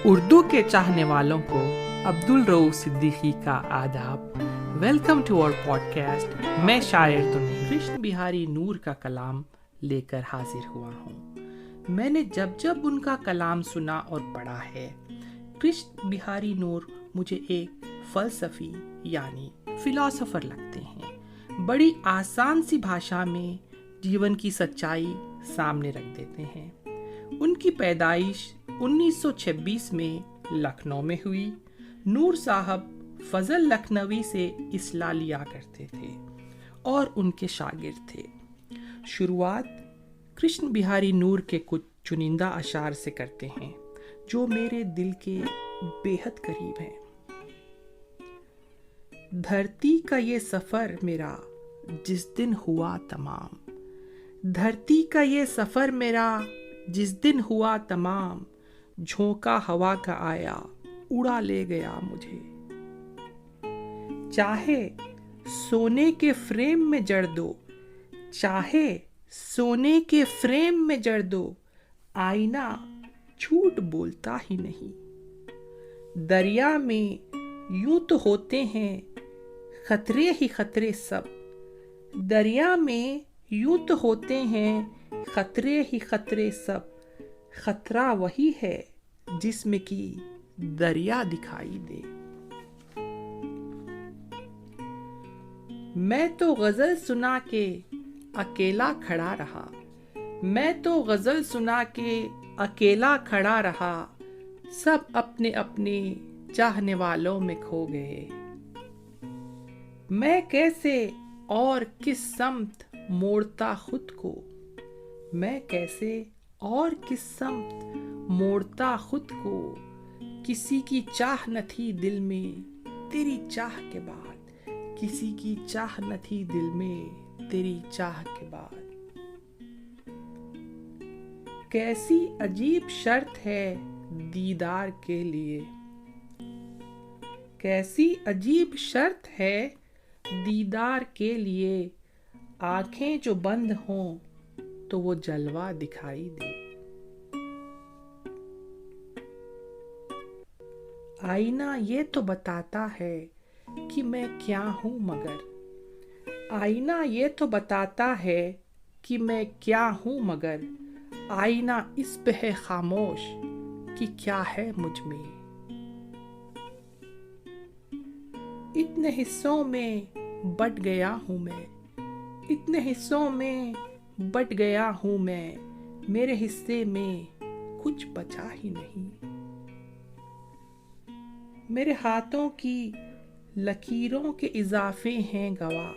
اردو کے چاہنے والوں کو عبدالرؤوف صدیقی کا آداب. ویلکم ٹو اور پوڈ کاسٹ. میں شاعر تو نہیں، کرشن بہاری نور کا کلام لے کر حاضر ہوا ہوں. میں نے جب ان کا کلام سنا اور پڑھا ہے، کرشن بہاری نور مجھے ایک فلسفی یعنی فلاسفر لگتے ہیں. بڑی آسان سی بھاشا میں جیون کی سچائی سامنے رکھ دیتے ہیں. ان کی پیدائش 1926 میں لکھنؤ میں ہوئی. نور صاحب فضل لکھنوی سے اصلاح لیا کرتے تھے اور ان کے شاگرد تھے. شروعات کرشن بہاری نور کے کچھ چنندہ اشعار سے کرتے ہیں جو میرے دل کے بے حد قریب ہیں. دھرتی کا یہ سفر میرا جس دن ہوا تمام، دھرتی کا یہ سفر میرا جس دن ہوا تمام، جھونکا ہوا کا آیا اڑا لے گیا مجھے. چاہے سونے کے فریم میں جڑ دو، چاہے سونے کے فریم میں جڑ دو، آئینہ جھوٹ بولتا ہی نہیں. دریا میں یوں تو ہوتے ہیں خطرے ہی خطرے سب، دریا میں یوں تو ہوتے ہیں خطرے ہی خطرے سب، خطرہ وہی ہے جس میں کی دریا دکھائی دے. میں تو غزل سنا کے اکیلا کھڑا رہا، میں تو غزل سنا کے اکیلا کھڑا رہا، سب اپنے اپنے چاہنے والوں میں کھو گئے. میں کیسے اور کس سمت موڑتا خود کو، میں کیسے اور کس سمت موڑتا خود کو، کسی کی چاہ نہ تھی دل میں تیری چاہ کے بعد، کسی کی چاہ نہ تھی دل میں تیری چاہ کے بعد. کیسی عجیب شرط ہے دیدار کے لیے، کیسی عجیب شرط ہے دیدار کے لیے، آنکھیں جو بند ہوں تو وہ جلوہ دکھائی دے. آئینہ یہ تو بتاتا ہے کہ میں کیا ہوں مگر، آئینہ یہ تو بتاتا ہے کہ میں کیا ہوں مگر، آئینہ اس پہ ہے خاموش کہ کیا ہے مجھ میں. اتنے حصوں میں بٹ گیا ہوں میں، اتنے حصوں میں بٹ گیا ہوں میں، میرے حصے میں کچھ بچا ہی نہیں. میرے ہاتھوں کی لکیروں کے اضافے ہیں گواہ،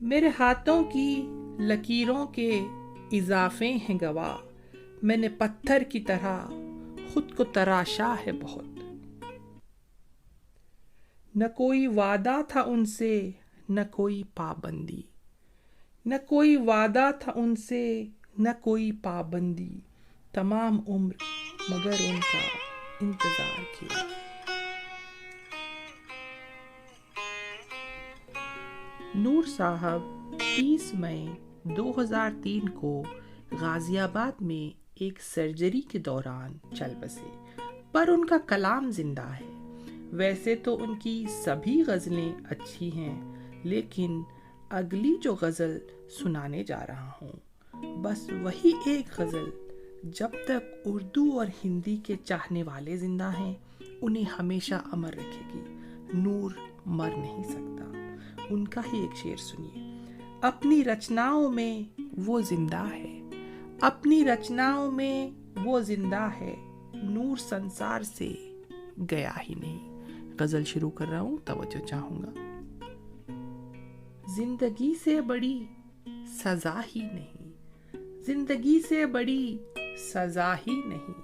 میرے ہاتھوں کی لکیروں کے اضافے ہیں گواہ، میں نے پتھر کی طرح خود کو تراشا ہے بہت. نہ کوئی وعدہ تھا ان سے نہ کوئی پابندی، نہ کوئی وعدہ تھا ان سے نہ کوئی پابندی، تمام عمر مگر ان کا انتظار کیا. نور صاحب 30 مئی 2003 کو غازی آباد میں ایک سرجری کے دوران چل بسے، پر ان کا کلام زندہ ہے. ویسے تو ان کی سبھی غزلیں اچھی ہیں، لیکن اگلی جو غزل سنانے جا رہا ہوں، بس وہی ایک غزل جب تک اردو اور ہندی کے چاہنے والے زندہ ہیں انہیں ہمیشہ امر رکھے گی. نور مر نہیں سکتا. ان کا ہی ایک شعر سنیے. اپنی رچناؤں میں وہ زندہ ہے، اپنی رچناؤں میں وہ زندہ ہے، نور سنسار سے گیا ہی نہیں. غزل شروع کر رہا ہوں، توجہ چاہوں گا. زندگی سے بڑی سزا ہی نہیں، زندگی سے بڑی سزا ہی نہیں،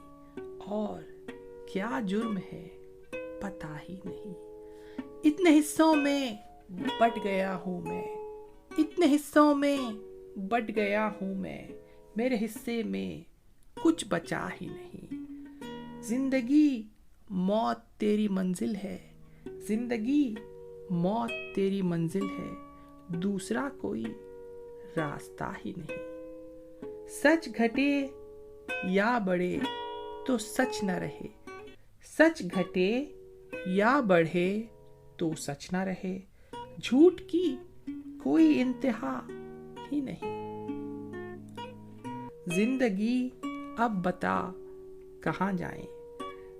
اور کیا جرم ہے پتہ ہی نہیں. اتنے حصوں میں بٹ گیا ہوں میں، اتنے حصوں میں بٹ گیا ہوں میں، میرے حصے میں کچھ بچا ہی نہیں. زندگی موت تیری منزل ہے، زندگی موت تیری منزل ہے، دوسرا کوئی راستہ ہی نہیں. سچ گھٹے یا بڑھے تو سچ نہ رہے، सच घटे या बढ़े तो सच ना रहे, झूठ की कोई इंतहा ही नहीं। जिंदगी अब बता कहाँ जाएं,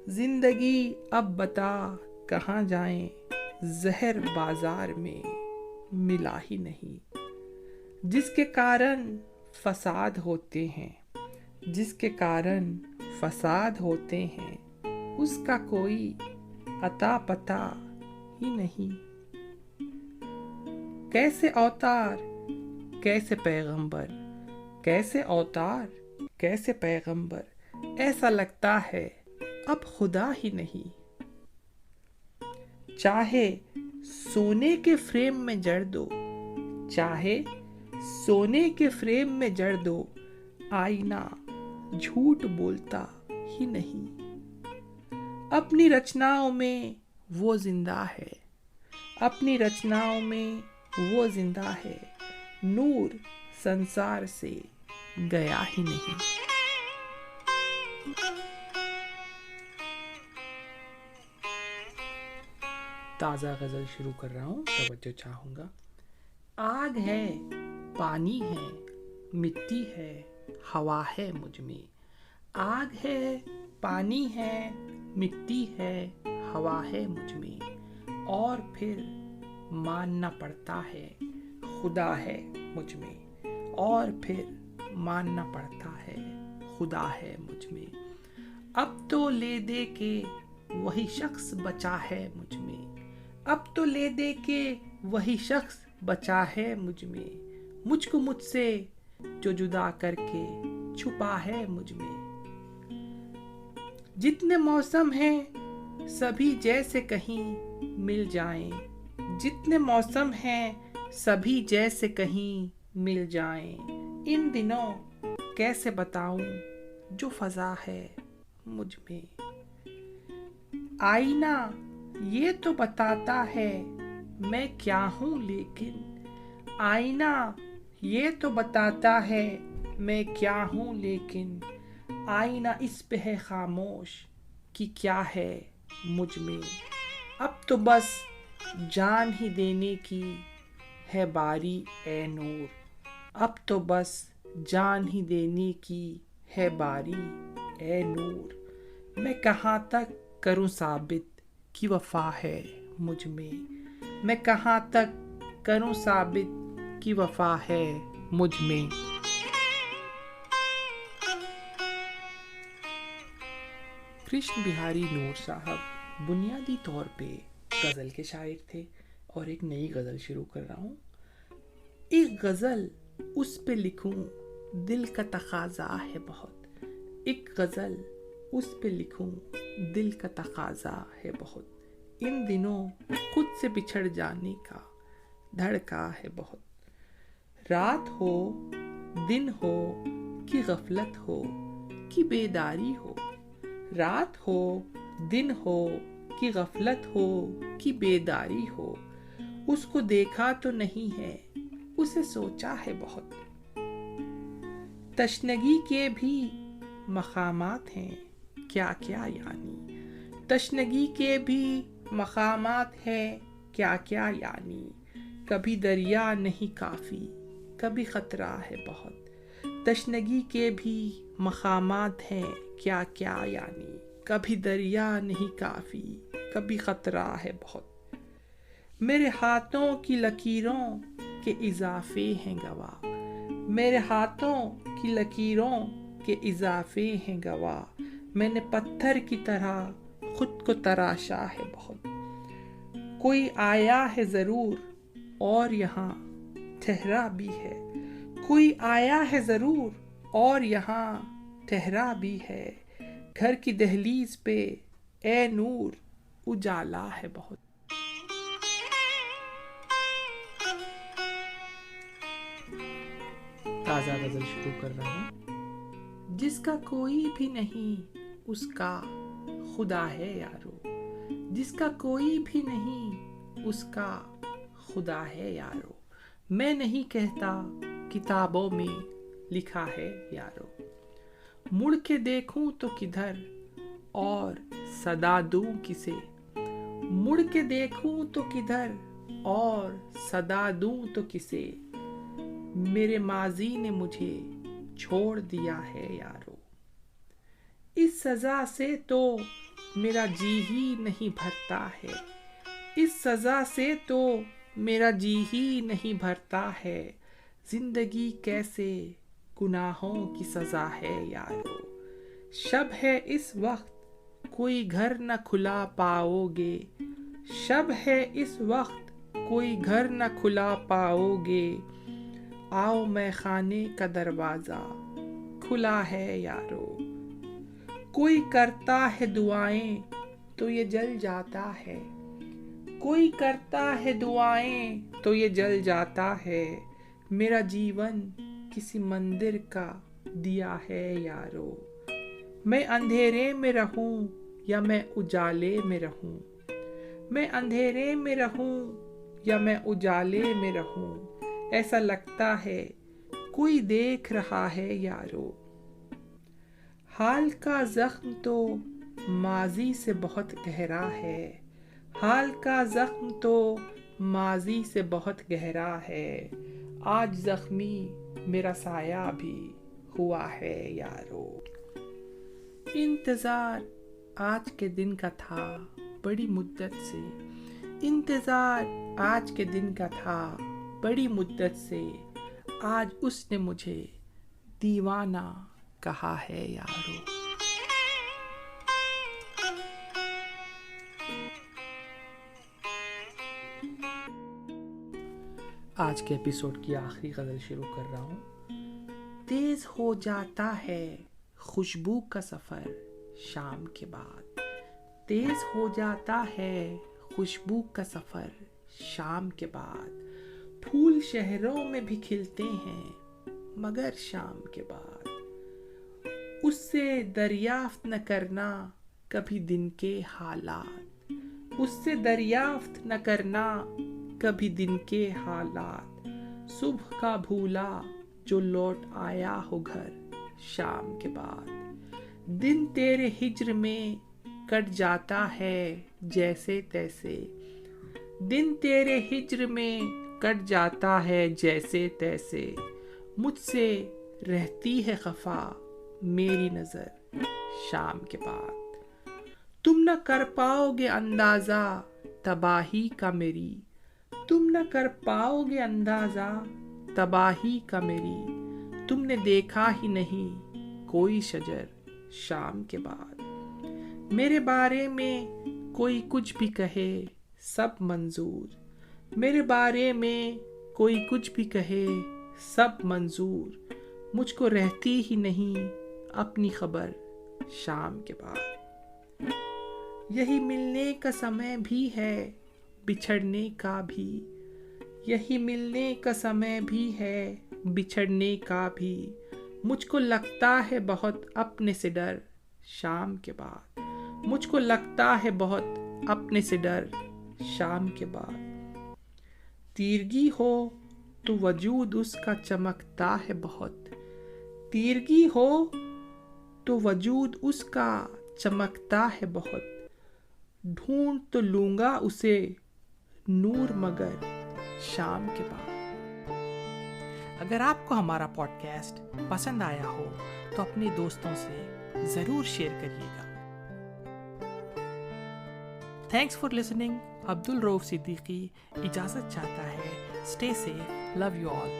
जिंदगी अब बता कहाँ जाएं, जहर बाजार में मिला ही नहीं। जिसके कारण फसाद होते हैं, जिसके कारण फसाद होते हैं, उसका कोई अता पता ही नहीं। कैसे अवतार कैसे पैगंबर, कैसे अवतार कैसे पैगंबर, ऐसा लगता है अब खुदा ही नहीं। चाहे सोने के फ्रेम में जड़ दो, चाहे सोने के फ्रेम में जड़ दो, आईना झूठ बोलता ही नहीं। अपनी रचनाओं में वो जिंदा है, अपनी रचनाओं में वो जिंदा है, नूर संसार से गया ही नहीं। ताज़ा गज़ल शुरू कर रहा हूँ, तवज्जो चाहूँगा। आग है, पानी है, मिट्टी है, हवा है मुझ में। आग है, पानी है, मिट्टी है, हवा है मुझ में। और फिर मानना पड़ता है खुदा है मुझ में। और फिर मानना पड़ता है खुदा है मुझ में। अब तो ले दे के वही शख्स बचा है मुझ में। अब तो ले दे के वही शख्स बचा है मुझ में। मुझको मुझसे जो जुदा करके छुपा है मुझ में। जितने मौसम हैं सभी जैसे कहीं मिल जाएं, जितने मौसम हैं सभी जैसे कहीं मिल जाएं। इन दिनों कैसे बताऊं जो फजा है मुझ में। आईना ये तो बताता है मैं क्या हूँ, लेकिन आईना ये तो बताता है मैं क्या हूँ, लेकिन आईना इस पे है खामोश कि क्या है मुझ में। अब तो बस जान ही देने की है बारी ए नूर। अब तो बस जान ही देने की है बारी ए नूर। मैं कहाँ तक करूँ साबित कि वफा है मुझ में। मैं कहाँ तक करूँ साबित कि वफा है मुझ में। कृष्ण बिहारी नूर साहब बुनियादी तौर पे गज़ल के शायर थे और एक नई गज़ल शुरू कर रहा हूँ। एक गज़ल उस पे लिखूं दिल का तकाज़ा है बहुत। एक गज़ल उस पे लिखूं दिल का तकाज़ा है बहुत। इन दिनों खुद से बिछड़ जाने का धड़का है बहुत। रात हो दिन हो कि गफलत हो कि बेदारी हो। रात हो दिन हो कि गफलत हो कि बेदारी हो। उसको देखा तो नहीं है उसे सोचा है बहुत। तशनगी के भी मकामात हैं क्या क्या यानी। तशनगी के भी मकामात हैं क्या क्या यानी। कभी दरिया नहीं काफ़ी कभी ख़तरा है बहुत। तशनगी के भी मकामात हैं क्या क्या यानी। कभी दरिया नहीं काफ़ी कभी ख़तरा है बहुत। मेरे हाथों की लकीरों के इजाफे हैं गवाह। मेरे हाथों की लकीरों के इजाफे हैं गवाह। मैंने पत्थर की तरह खुद को तराशा है बहुत। कोई आया है ज़रूर और यहाँ ठहरा भी है। कोई आया है ज़रूर और यहाँ ठहरा भी है। घर की दहलीज पे ए नूर उजाला है बहुत। ताज़ा गज़ल शुरू कर रहा हूँ। जिसका कोई भी नहीं उसका खुदा है यारो। जिसका कोई भी नहीं उसका खुदा है यारो। मैं नहीं कहता किताबों में लिखा है यारो। मुड़ के देखूं तो किधर और सदा दूं किसे, मुड़ के देखूं तो किधर और सदा दूं तो किसे, मेरे माजी ने मुझे छोड़ दिया है यारो। इस सजा से तो मेरा जी ही नहीं भरता है, इस सजा से तो मेरा जी ही नहीं भरता है, जिंदगी कैसे गुनाहों की सजा है यारो। शब है इस वक्त कोई घर न खुला पाओगे, शब है इस वक्त कोई घर न खुला पाओगे, आओ मैं खाने का दरवाजा खुला है यारो। कोई करता है दुआएं तो ये जल जाता है, कोई करता है दुआएं तो ये जल जाता है, मेरा जीवन किसी मंदिर का दिया है यारो। मैं अंधेरे में रहूं या मैं उजाले में रहूं, मैं अंधेरे में रहूं या मैं उजाले में रहूं, ऐसा लगता है कोई देख रहा है यारो। हाल का जख्म तो माजी से बहुत गहरा है, हाल का जख्म तो माजी से बहुत गहरा है, आज जख्मी मेरा साया भी हुआ है यारो। इंतजार आज के दिन का था बड़ी मुद्दत से, इंतजार आज के दिन का था बड़ी मुद्दत से, आज उसने मुझे दीवाना कहा है यारो। आज के एपिसोड की आखिरी गजल शुरू कर रहा हूँ। तेज हो जाता है खुशबू का सफर शाम के बाद, तेज हो जाता है खुशबू का सफर शाम के बाद, फूल शहरों में भी खिलते हैं मगर शाम के बाद, उससे दरियाफ्त न करना कभी दिन के हालात, उससे दरियाफ्त न करना कभी दिन के हालात, सुबह का भूला जो लौट आया हो घर शाम के बाद, दिन तेरे हिज्र में कट जाता है जैसे तैसे, दिन तेरे हिज्र में कट जाता है जैसे तैसे, मुझसे रहती है खफा मेरी नजर शाम के बाद, तुम न कर पाओगे अंदाजा तबाही का मेरी, तुम न कर पाओगे अंदाजा तबाही का मेरी, तुमने देखा ही नहीं कोई शजर शाम के बाद, मेरे बारे में कोई कुछ भी कहे सब मंजूर, मेरे बारे में कोई कुछ भी कहे सब मंजूर, मुझको रहती ही नहीं अपनी खबर शाम के बाद, यही मिलने का समय भी है बिछड़ने का भी, यही मिलने का समय भी है बिछड़ने का भी, मुझको लगता है बहुत अपने से डर शाम के बाद, मुझको लगता है बहुत अपने से डर शाम के बाद, तीरगी हो तो वजूद उसका चमकता है बहुत, तीरगी हो तो वजूद उसका चमकता है बहुत, ढूंढ तो लूंगा उसे नूर मगर शाम के बाद। अगर आपको हमारा पॉडकास्ट पसंद आया हो तो अपने दोस्तों से जरूर शेयर करिएगा। Thanks for listening. Abdul Rauf Siddiqui इजाजत चाहता है। Stay safe, love you all.